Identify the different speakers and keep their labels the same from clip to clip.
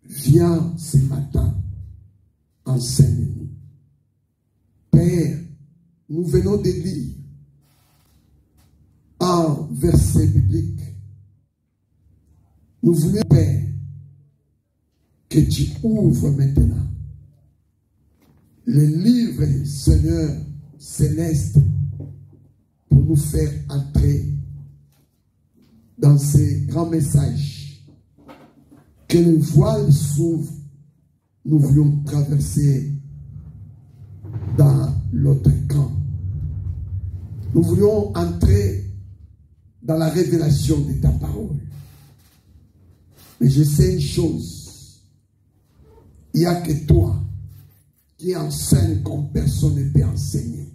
Speaker 1: viens ce matin, enseigne-nous. Père, nous venons de lire un verset biblique. Nous voulons, Père, que tu ouvres maintenant le livre, Seigneur céleste, pour nous faire entrer dans ces grands messages. Que les voiles s'ouvrent, nous voulons traverser dans l'autre camp. Nous voulons entrer dans la révélation de ta parole. Mais je sais une chose, il n'y a que toi qui enseigne comme personne ne peut enseigner.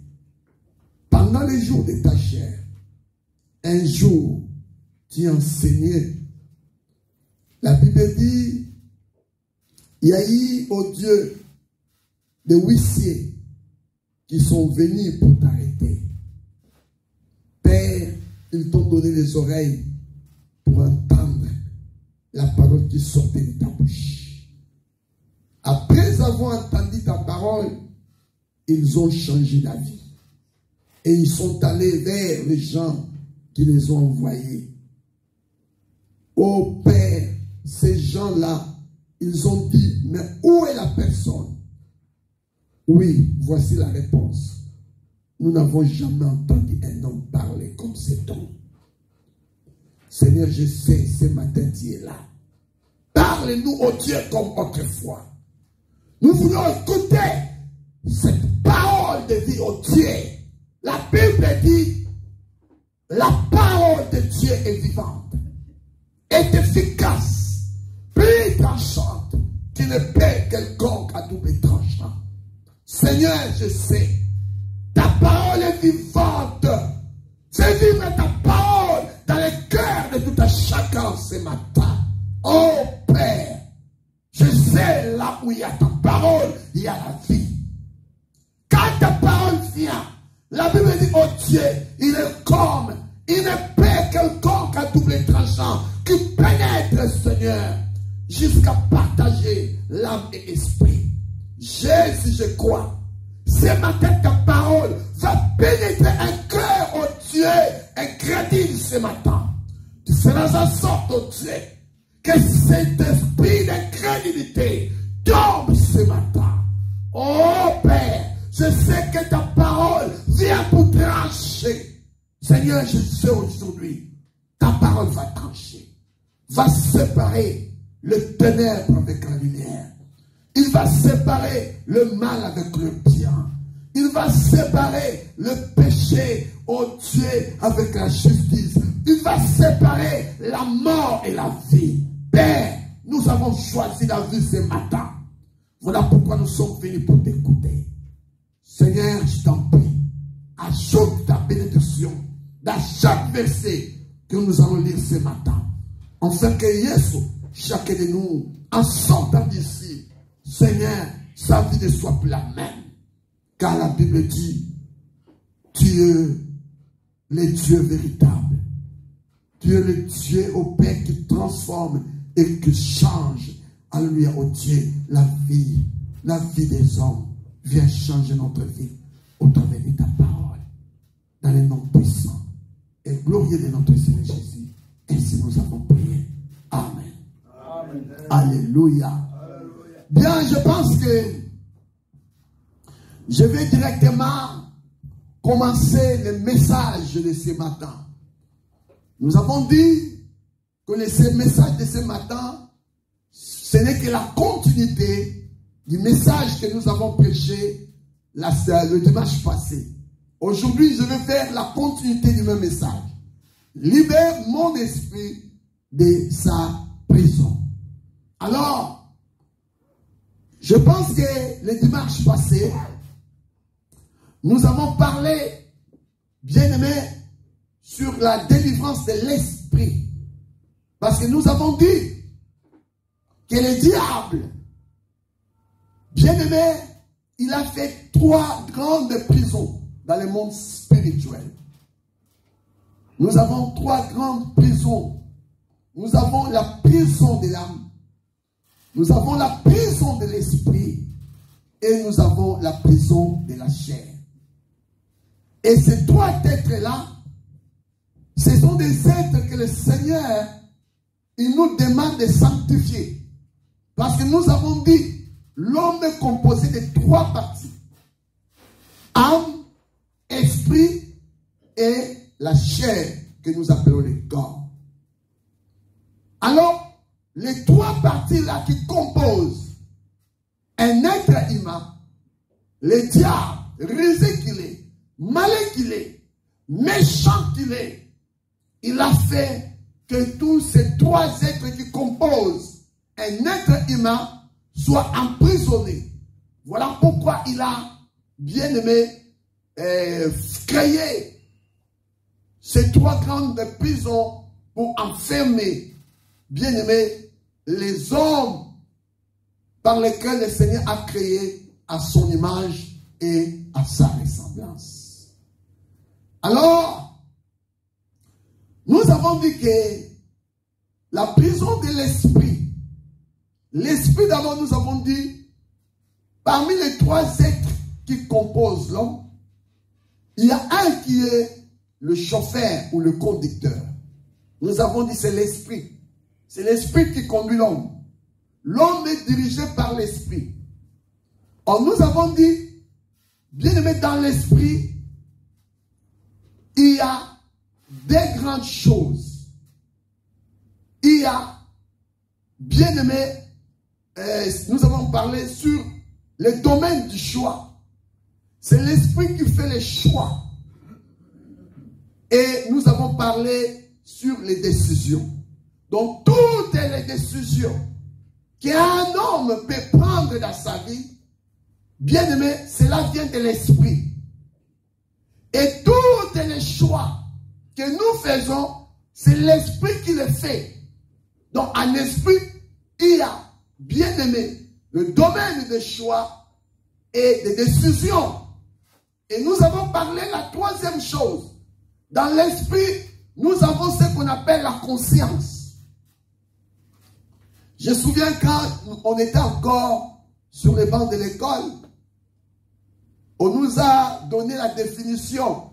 Speaker 1: Pendant les jours de ta chair, un jour, tu enseignais. La Bible dit, il y a eu, oh Dieu, des huissiers qui sont venus pour t'arrêter. Père, ils t'ont donné les oreilles pour entendre la parole qui sortait de ta bouche. Après avoir entendu ta parole, ils ont changé la vie. Et ils sont allés vers les gens qui les ont envoyés. Oh Père, ces gens-là, ils ont dit, mais où est la personne? Oui, voici la réponse. Nous n'avons jamais entendu un homme parler comme cet homme. Seigneur, je sais, ce matin, tu es là. Parle-nous, oh Dieu, comme autrefois. Nous voulons écouter cette parole de vie, oh Dieu. La Bible dit, la parole de Dieu est vivante, est efficace, plus tranchante qu'une épée quelconque à double tranchant. Seigneur, je sais, ta parole est vivante. Fais vivre ta parole dans le cœur de tout un chacun ce matin. Oh Père, je sais là où il y a ta parole, il y a la vie. Quand ta parole vient, la Bible dit, oh Dieu, il est comme une épée quelconque à double tranchant qui pénètre, Seigneur, jusqu'à partager l'âme et esprit. Jésus, je crois, ce matin, ta parole va pénétrer un cœur, oh Dieu, incrédule ce matin. Tu feras en sorte, oh Dieu, que cet esprit d'incrédulité tombe ce matin. Oh Père, je sais que ta parole vient pour trancher. Seigneur, je sais aujourd'hui, ta parole va trancher, va séparer le ténèbre avec la lumière. Il va séparer le mal avec le bien. Il va séparer le péché, oh Dieu, avec la justice. Il va séparer la mort et la vie. Père, nous avons choisi la vie ce matin. Voilà pourquoi nous sommes venus pour t'écouter. Seigneur, je t'en prie, ajoute ta bénédiction dans chaque verset que nous allons lire ce matin. Afin que Jésus, chacun de nous, en sortant d'ici, Seigneur, sa vie ne soit plus la même. Car la Bible dit, tu es le Dieu véritable. Tu es le Dieu au Père qui transforme et qui change. Alléluia, au Dieu, la vie des hommes vient changer notre vie au travers de ta parole. Dans le nom puissant et glorieux de notre Seigneur Jésus. Ainsi nous avons prié. Amen. Amen. Alléluia. Bien, je pense que je vais directement commencer le message de ce matin. Nous avons dit que le message de ce matin, ce n'est que la continuité du message que nous avons prêché le dimanche passé. Aujourd'hui, je vais faire la continuité du même message. Libère mon esprit de sa prison. Alors, je pense que le dimanche passé, nous avons parlé, bien aimé, sur la délivrance de l'esprit. Parce que nous avons dit que le diable, bien aimé, il a fait 3 grandes prisons dans le monde spirituel. Nous avons 3 grandes prisons. Nous avons la prison de l'âme. Nous avons la prison de l'esprit et nous avons la prison de la chair. Et ces trois êtres-là, ce sont des êtres que le Seigneur, il nous demande de sanctifier. Parce que nous avons dit, l'homme est composé de trois parties. Âme, esprit et la chair que nous appelons le corps. Alors, les trois parties-là qui composent un être humain, le diable, rusé qu'il est, malin qu'il est, méchant qu'il est, il a fait que tous ces trois êtres qui composent un être humain soient emprisonnés. Voilà pourquoi il a, bien aimé, créé ces trois grandes prisons pour enfermer, bien aimé, les hommes par lesquels le Seigneur a créé à son image et à sa ressemblance. Alors, nous avons dit que la prison de l'esprit d'abord, nous avons dit, parmi les trois êtres qui composent l'homme, il y a un qui est le chauffeur ou le conducteur. Nous avons dit c'est l'esprit. C'est l'esprit qui conduit l'homme. L'homme est dirigé par l'esprit. Or, nous avons dit, bien aimé, dans l'esprit, il y a des grandes choses. Il y a, bien aimé, nous avons parlé sur le domaine du choix. C'est l'esprit qui fait les choix. Et nous avons parlé sur les décisions. Donc, toutes les décisions qu'un homme peut prendre dans sa vie, bien aimé, cela vient de l'esprit. Et tous les choix que nous faisons, c'est l'esprit qui les fait. Donc, en esprit, il y a, bien aimé, le domaine des choix et des décisions. Et nous avons parlé la troisième chose. Dans l'esprit, nous avons ce qu'on appelle la conscience. Je me souviens quand on était encore sur les bancs de l'école, on nous a donné la définition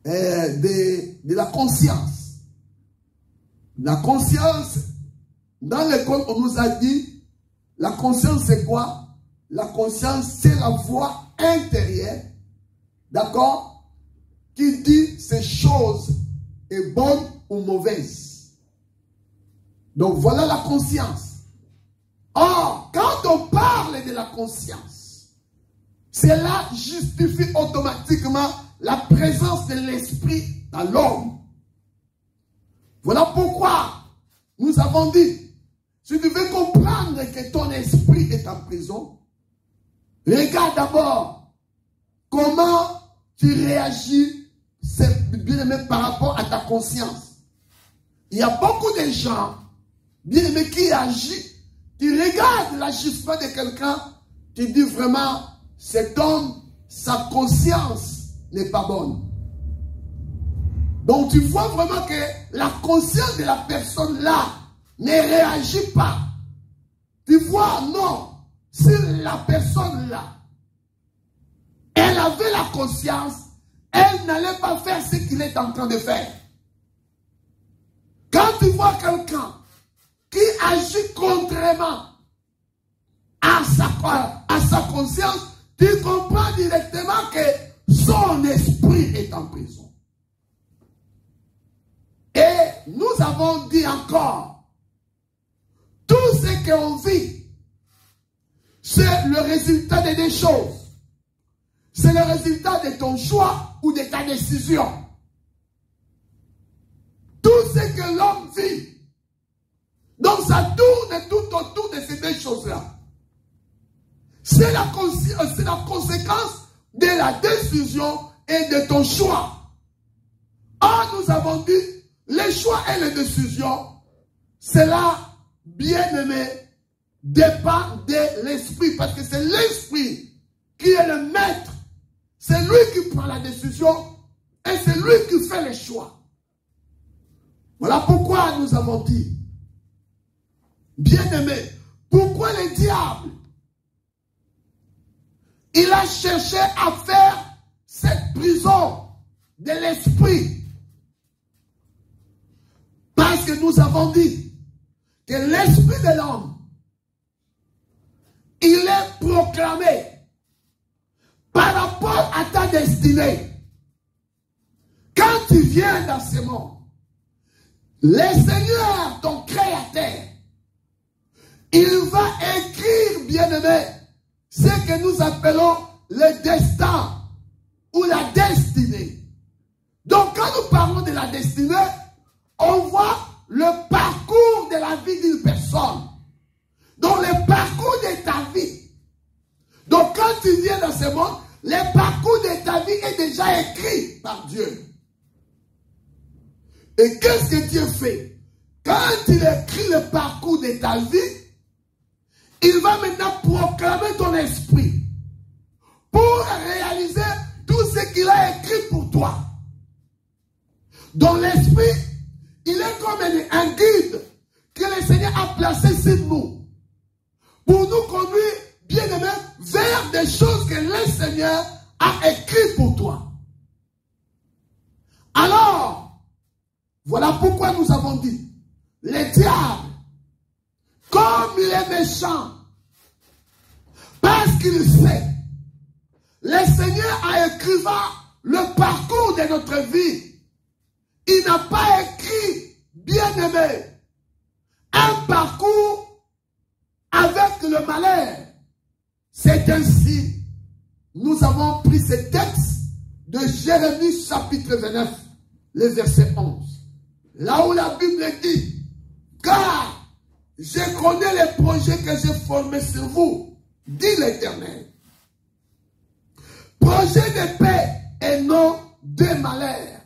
Speaker 1: de la conscience. La conscience, dans l'école, on nous a dit, la conscience c'est quoi? La conscience, c'est la voix intérieure, d'accord, qui dit ces choses est bonne ou mauvaise. Donc voilà la conscience. Or, quand on parle de la conscience, cela justifie automatiquement la présence de l'esprit dans l'homme. Voilà pourquoi nous avons dit, si tu veux comprendre que ton esprit est en prison, regarde d'abord comment tu réagis bien aimé par rapport à ta conscience. Il y a beaucoup de gens, bien aimés, qui agissent, qui regardent l'agissement de quelqu'un, qui dit vraiment, cet homme, sa conscience n'est pas bonne. Donc tu vois vraiment que la conscience de la personne là ne réagit pas. Tu vois, non, si la personne là, elle avait la conscience, elle n'allait pas faire ce qu'il est en train de faire. Quand tu vois quelqu'un qui agit contrairement à sa conscience, tu comprends directement que son esprit est en prison. Et nous avons dit encore, tout ce qu'on vit, c'est le résultat de deux choses. C'est le résultat de ton choix ou de ta décision. Tout ce que l'homme vit, donc ça tourne tout autour de ces deux choses-là. C'est la conséquence de la décision et de ton choix. Or, nous avons dit, les choix et les décisions, cela, bien aimé, dépend de l'esprit. Parce que c'est l'esprit qui est le maître. C'est lui qui prend la décision et c'est lui qui fait les choix. Voilà pourquoi nous avons dit, bien aimé, Pourquoi le diable, il a cherché à faire cette prison de l'esprit? Parce que nous avons dit que l'esprit de l'homme, il est proclamé par rapport à ta destinée. Quand tu viens dans ce monde, le Seigneur, ton Créateur, il va écrire, bien-aimé, ce que nous appelons le destin ou la destinée. Donc, quand nous parlons de la destinée, on voit le parcours de la vie d'une personne. Donc, le parcours de ta vie. Donc, quand tu viens dans ce monde, le parcours de ta vie est déjà écrit par Dieu. Et qu'est-ce que Dieu fait? Quand il écrit le parcours de ta vie, il va maintenant proclamer ton esprit pour réaliser tout ce qu'il a écrit pour toi. Donc l'esprit, il est comme un guide que le Seigneur a placé sur nous pour nous conduire, bien aimé, vers des choses que le Seigneur a écrites pour toi. Alors, voilà pourquoi nous avons dit, le diable, comme il est méchant, parce qu'il sait, le Seigneur a écrit le parcours de notre vie. Il n'a pas écrit, bien aimé, un parcours avec le malheur. C'est ainsi, nous avons pris ce texte de Jérémie chapitre 29, le verset 11. Là où la Bible dit, car je connais les projets que j'ai formés sur vous, dit l'Éternel. Projet de paix et non de malheur.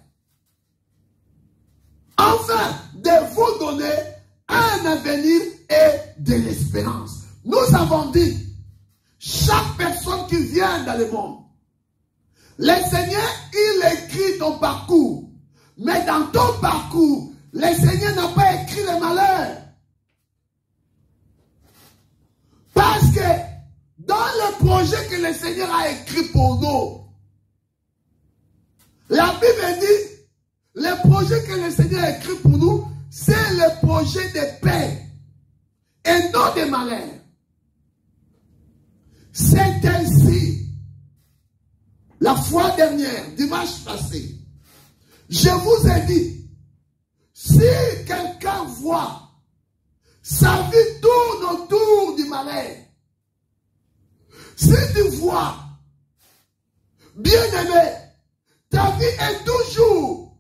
Speaker 1: Enfin, de vous donner un avenir et de l'espérance. Nous avons dit, chaque personne qui vient dans le monde, le Seigneur, il écrit ton parcours. Mais dans ton parcours, le Seigneur n'a pas écrit le malheur. Parce que dans le projet que le Seigneur a écrit pour nous, la Bible dit, le projet que le Seigneur a écrit pour nous, c'est le projet de paix et non de malheur. C'est ainsi, la fois dernière, dimanche passé, je vous ai dit, si quelqu'un voit sa vie tourne autour du malheur, si tu vois, bien aimé, ta vie est toujours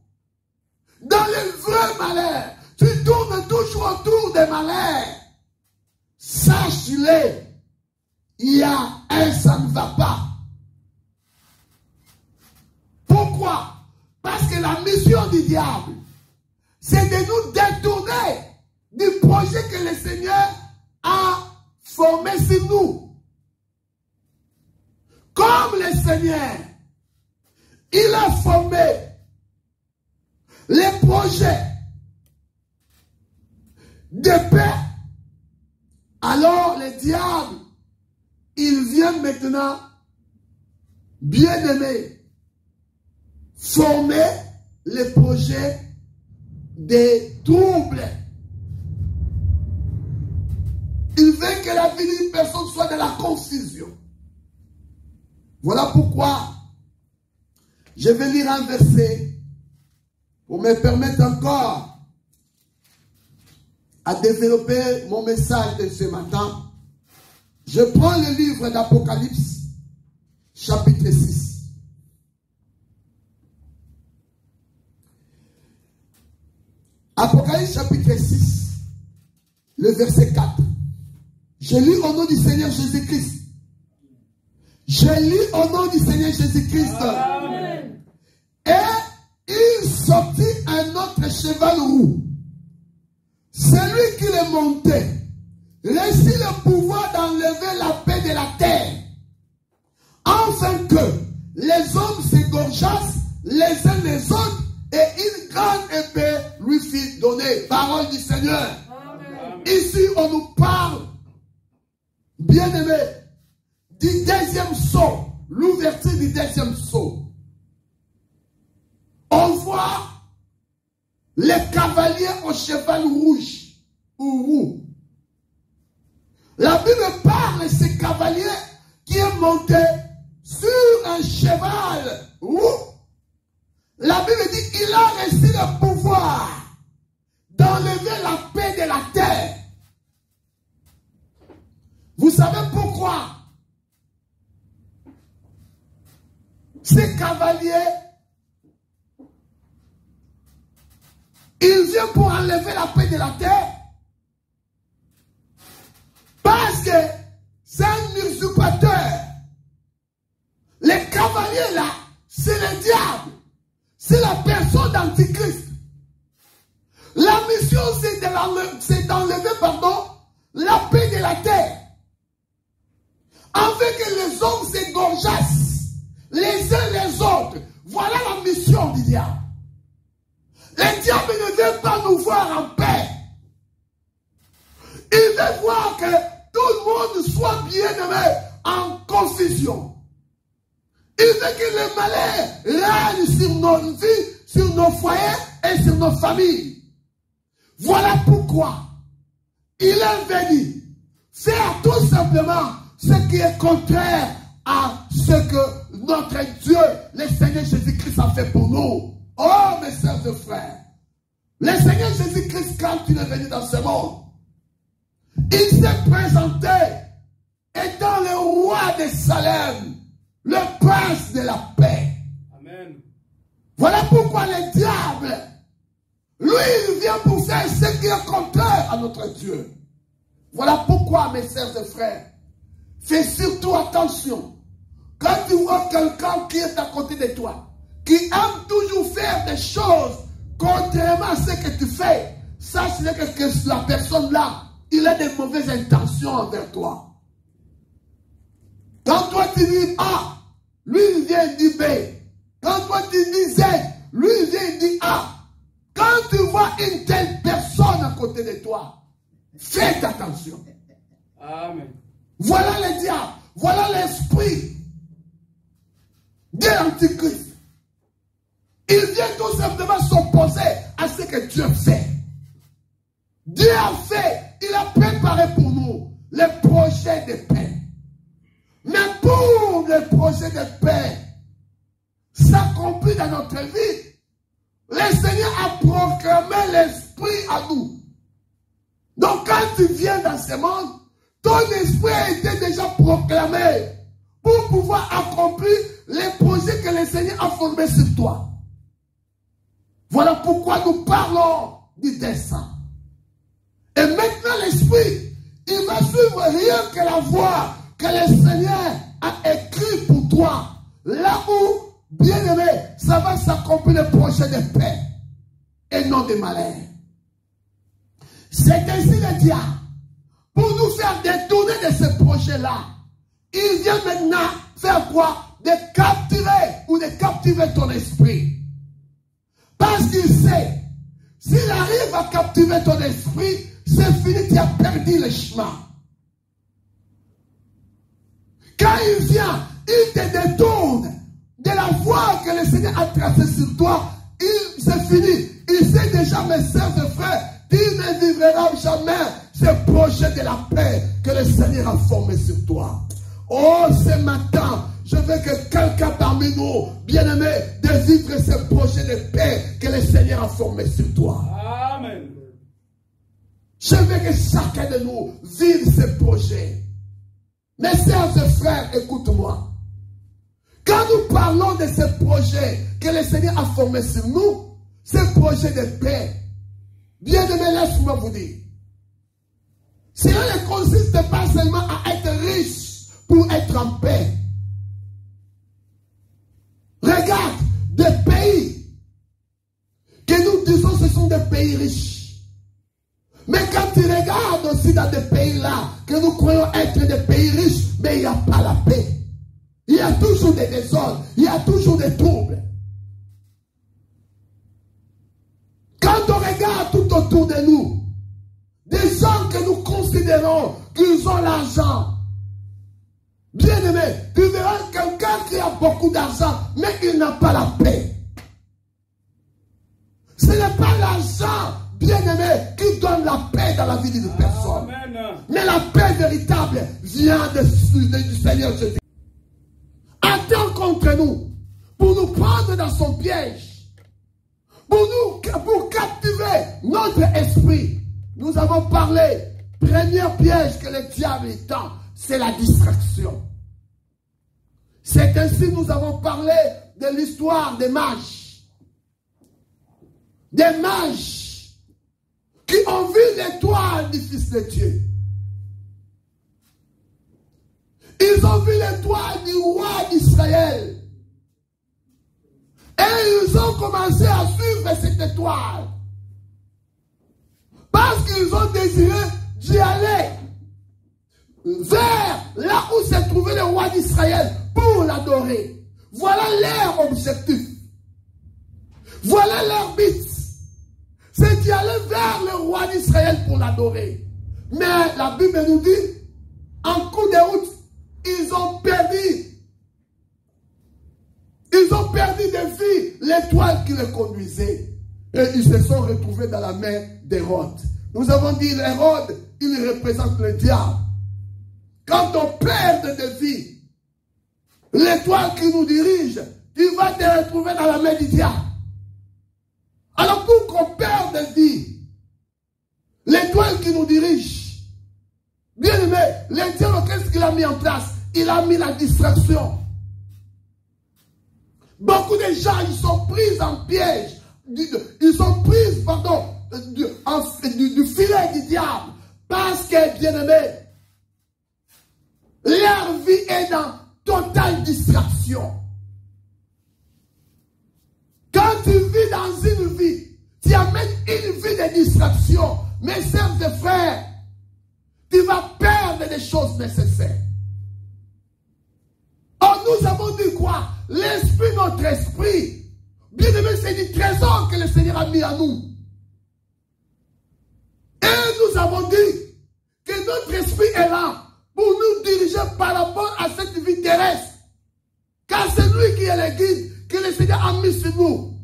Speaker 1: dans le vrai malheur, tu tournes toujours autour des malheurs, sache-le, il y a un ça ne va pas. Pourquoi? Parce que la mission du diable, c'est de nous détourner du projet que le Seigneur a formé sur nous. Comme le Seigneur, il a formé les projets de paix, alors le diable, il vient maintenant, bien aimé, former les projets des troubles. Il veut que la vie d'une personne soit de la confusion. Voilà pourquoi je vais lire un verset pour me permettre encore à développer mon message de ce matin. Je prends le livre d'Apocalypse, chapitre 6. Apocalypse, chapitre 6, le verset 4. Je lis au nom du Seigneur Jésus-Christ. Je lis au nom du Seigneur Jésus-Christ. Amen. Et il sortit un autre cheval roux. Celui qui le montait reçut le pouvoir d'enlever la paix de la terre, afin que les hommes s'égorgeassent les uns les autres, et une grande épée lui fut donnée. Parole du Seigneur. Amen. Ici, on nous parle bien-aimé, du deuxième sceau, l'ouverture du deuxième sceau, on voit les cavaliers au cheval rouge ou roux. La Bible parle de ces cavaliers qui est monté sur un cheval roux. La Bible dit qu'il a reçu le pouvoir d'enlever la paix de la terre. Vous savez pourquoi? Ces cavaliers, ils viennent pour enlever la paix de la terre. Parce que c'est un usurpateur. Les cavaliers là, c'est le diable. C'est la personne d'Antichrist. La mission, c'est d'enlever, la paix de la terre. Avec que les hommes s'égorgeassent les uns les autres. Voilà la mission du diable. Le diable ne veut pas nous voir en paix. Il veut voir que tout le monde soit bien-aimé en confusion. Il veut que le malheur règne sur nos vies, sur nos foyers et sur nos familles. Voilà pourquoi il est venu faire tout simplement ce qui est contraire à ce que notre Dieu, le Seigneur Jésus-Christ, a fait pour nous. Oh, mes sœurs et frères, le Seigneur Jésus-Christ, quand il est venu dans ce monde, il s'est présenté étant le roi de Salem, le prince de la paix. Amen. Voilà pourquoi le diable, lui, il vient pour faire ce qui est contraire à notre Dieu. Voilà pourquoi, mes sœurs et frères, fais surtout attention. Quand tu vois quelqu'un qui est à côté de toi, qui aime toujours faire des choses contrairement à ce que tu fais, sache que la personne là, il a des mauvaises intentions envers toi. Quand toi tu dis A, lui il vient dire B. Quand toi tu dis Z, lui il vient dire A. Quand tu vois une telle personne à côté de toi, fais attention. Amen. Voilà le diable, voilà l'esprit de l'Antichrist. Il vient tout simplement s'opposer à ce que Dieu fait. Dieu a fait, il a préparé pour nous les projets de paix. Mais pour les projets de paix s'accomplir dans notre vie, le Seigneur a proclamé l'esprit à nous. Donc quand tu viens dans ce monde, ton esprit a été déjà proclamé pour pouvoir accomplir les projets que le Seigneur a formés sur toi. Voilà pourquoi nous parlons du dessein. Et maintenant l'esprit, il va suivre rien que la voie que le Seigneur a écrit pour toi. Là où, bien aimé, ça va s'accomplir le projet de paix et non de malheur. C'est ainsi le diable. Pour nous faire détourner de ce projet-là, il vient maintenant faire quoi? De capturer ou de captiver ton esprit. Parce qu'il sait, s'il arrive à captiver ton esprit, c'est fini, tu as perdu le chemin. Quand il vient, il te détourne de la voie que le Seigneur a tracée sur toi. C'est fini. Il sait déjà, mes sœurs et frères, tu ne vivras jamais ce projet de la paix que le Seigneur a formé sur toi. Oh, ce matin, je veux que quelqu'un parmi nous, bien-aimé, de vivre ce projet de paix que le Seigneur a formé sur toi. Amen. Je veux que chacun de nous vive ce projet. Mes sœurs et frères, écoute-moi. Quand nous parlons de ce projet que le Seigneur a formé sur nous, ce projet de paix, bien-aimé, laisse-moi vous dire, cela ne consiste pas seulement à être riche pour être en paix. Regarde, des pays que nous disons ce sont des pays riches. Mais quand tu regardes aussi dans des pays-là, que nous croyons être des pays riches, mais il n'y a pas la paix. Il y a toujours des désordres, il y a toujours des troubles. Quand on regarde tout autour de nous, des gens que nous considérons qu'ils ont l'argent, Bien-aimé, tu verras quelqu'un qui a beaucoup d'argent, mais il n'a pas la paix. Ce n'est pas l'argent, bien-aimé, qui donne la paix dans la vie d'une personne. Amen. Mais la paix véritable vient du Seigneur Jésus. Attends contre nous, pour nous prendre dans son piège, pour captiver notre esprit. Nous avons parlé, premier piège que le diable tend, c'est la distraction. C'est ainsi nous avons parlé de l'histoire des mages. Des mages qui ont vu l'étoile du Fils de Dieu. Ils ont vu l'étoile du roi d'Israël. Et ils ont commencé à suivre cette étoile. Parce qu'ils ont désiré d'y aller vers là où se trouvait le roi d'Israël pour l'adorer. Voilà leur objectif. Voilà leur but. C'est d'y aller vers le roi d'Israël pour l'adorer. Mais la Bible nous dit, en cours de route, ils ont perdu de vue l'étoile qui les conduisait. Et ils se sont retrouvés dans la main d'Hérode. Nous avons dit, Hérode, il représente le diable. Quand on perd de vue l'étoile qui nous dirige, tu vas te retrouver dans la main du diable. Alors pour qu'on perde de vie l'étoile qui nous dirige, bien aimé, le diable, qu'est-ce qu'il a mis en place? Il a mis la distraction. Beaucoup de gens, ils sont pris en piège. Ils sont pris, du filet du diable. Parce que, bien aimé, leur vie est dans totale distraction. Quand tu vis dans une vie, tu amènes une vie de distraction. Mes sœurs et frères, tu vas perdre les choses nécessaires. Or, nous avons dit quoi? L'esprit, notre esprit. Bien aimé, c'est du trésor que le Seigneur a mis à nous. Et nous avons dit que notre esprit est là pour nous diriger par rapport à cette vie terrestre. Car c'est lui qui est le guide que le Seigneur a mis sur nous.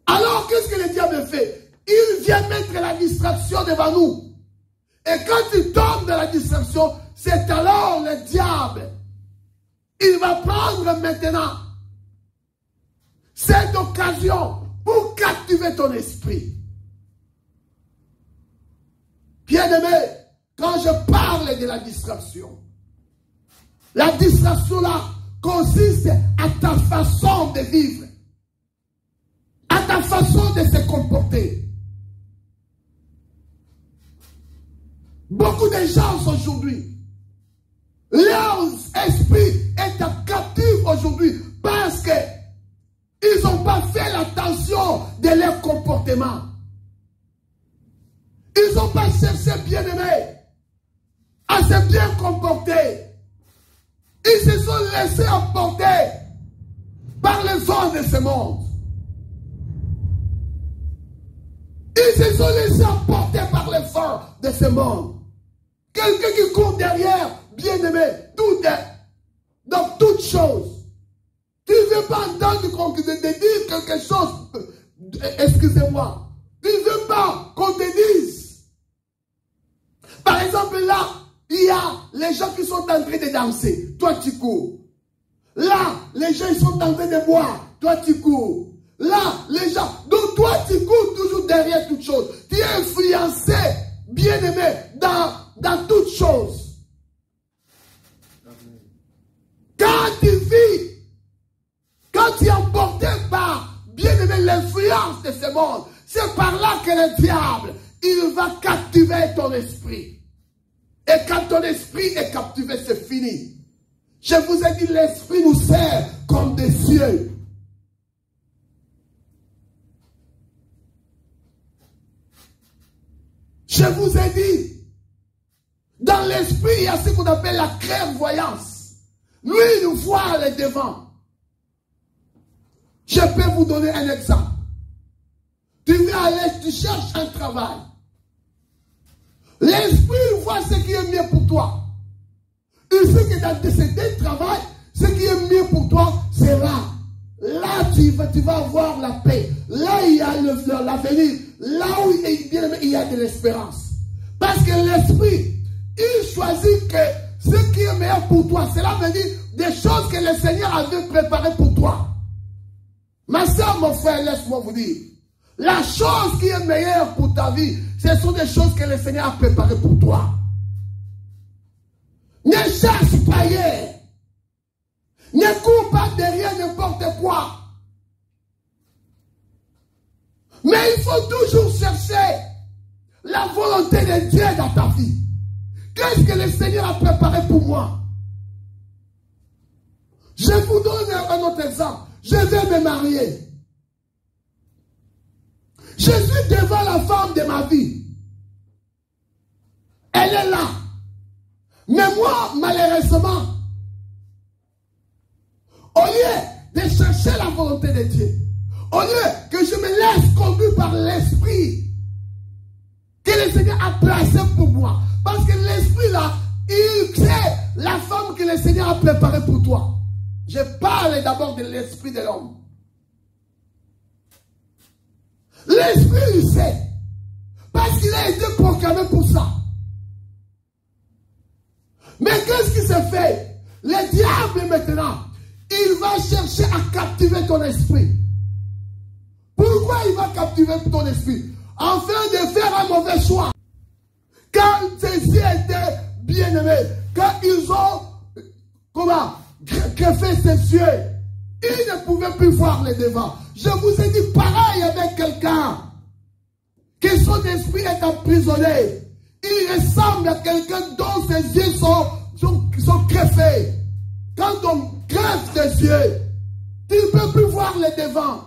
Speaker 1: Alors, qu'est-ce que le diable fait? Il vient mettre la distraction devant nous. Et quand il tombe dans la distraction, c'est alors le diable. Il va prendre maintenant cette occasion pour captiver ton esprit. Bien-aimé, quand je parle de la distraction là consiste à ta façon de vivre, à ta façon de se comporter. Beaucoup de gens aujourd'hui, leur esprit est captif aujourd'hui parce que ils n'ont pas fait l'attention de leur comportement. Ils n'ont pas cherché, bien aimé, à se bien comporter. Ils se sont laissés emporter par les vents de ce monde. Ils se sont laissés emporter par les vents de ce monde. Quelqu'un qui court derrière, bien aimé, dans toutes choses. Tu ne veux pas entendre de dire quelque chose. Excusez-moi. Tu ne veux pas qu'on te dise. Par exemple, là, il y a les gens qui sont en train de danser. Toi, tu cours. Là, les gens ils sont en train de boire. Toi, tu cours. Là, les gens. Donc, toi, tu cours toujours derrière toutes choses. Tu es influencé, bien aimé, dans toutes choses. Quand tu vis, quand tu es emporté par, bien aimé, l'influence de ce monde, c'est par là que le diable, il va captiver ton esprit. Et quand ton esprit est captivé, c'est fini. Je vous ai dit, l'esprit nous sert comme des cieux. Je vous ai dit, dans l'esprit, il y a ce qu'on appelle la clairvoyance. Lui, il voit les devants. Je peux vous donner un exemple. Tu viens aller, tu cherches un travail. L'esprit voit ce qui est mieux pour toi. sais que dans tes deux travail, ce qui est mieux pour toi, c'est là. Là, tu vas avoir la paix. Là, il y a l'avenir. Là où il y a de l'espérance. Parce que l'esprit, il choisit que ce qui est meilleur pour toi, cela veut dire des choses que le Seigneur avait préparées pour toi. Ma soeur, mon frère, laisse-moi vous dire. La chose qui est meilleure pour ta vie, ce sont des choses que le Seigneur a préparées pour toi. Ne cherche pas ailleurs. Ne cours pas derrière n'importe quoi. Mais il faut toujours chercher la volonté de Dieu dans ta vie. Qu'est-ce que le Seigneur a préparé pour moi? Je vous donne un autre exemple. Je vais me marier. Je suis devant la femme de ma vie. Elle est là. Mais moi, malheureusement, au lieu de chercher la volonté de Dieu, au lieu que je me laisse conduire par l'esprit que le Seigneur a placé pour moi, parce que l'esprit là, il sait la femme que le Seigneur a préparée pour toi. Je parle d'abord de l'esprit de l'homme. L'esprit, il sait. Parce qu'il a été proclamé pour ça. Mais qu'est-ce qui se fait? Le diable maintenant, il va chercher à captiver ton esprit. Pourquoi il va captiver ton esprit? Afin de faire un mauvais choix. Quand ceux-ci étaient bien-aimés, quand ils ont, greffé ses yeux, ils ne pouvaient plus voir les devants. Je vous ai dit pareil avec quelqu'un que son esprit est emprisonné. Il ressemble à quelqu'un dont ses yeux sont greffés. Quand on greffe tes yeux, tu ne peux plus voir les devants.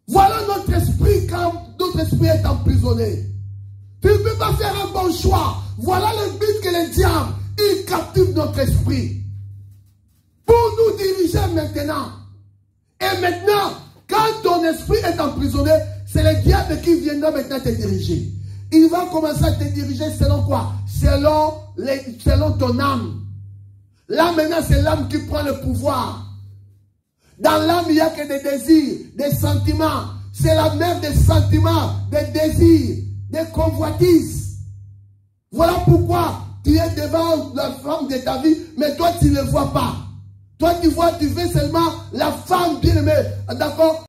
Speaker 1: Voilà notre esprit quand notre esprit est emprisonné. Tu ne peux pas faire un bon choix. Voilà le but que le diable, il captive notre esprit. Pour nous diriger maintenant. Et maintenant, quand ton esprit est emprisonné, c'est le diable qui viendra maintenant te diriger. Il va commencer à te diriger selon quoi? Selon ton âme. Là maintenant, c'est l'âme qui prend le pouvoir. Dans l'âme, il n'y a que des désirs, des sentiments. C'est la mère des sentiments, des désirs, des convoitises. Voilà pourquoi tu es devant la femme de ta vie, mais toi tu ne le vois pas. Toi tu veux seulement la femme bien-aimée. D'accord?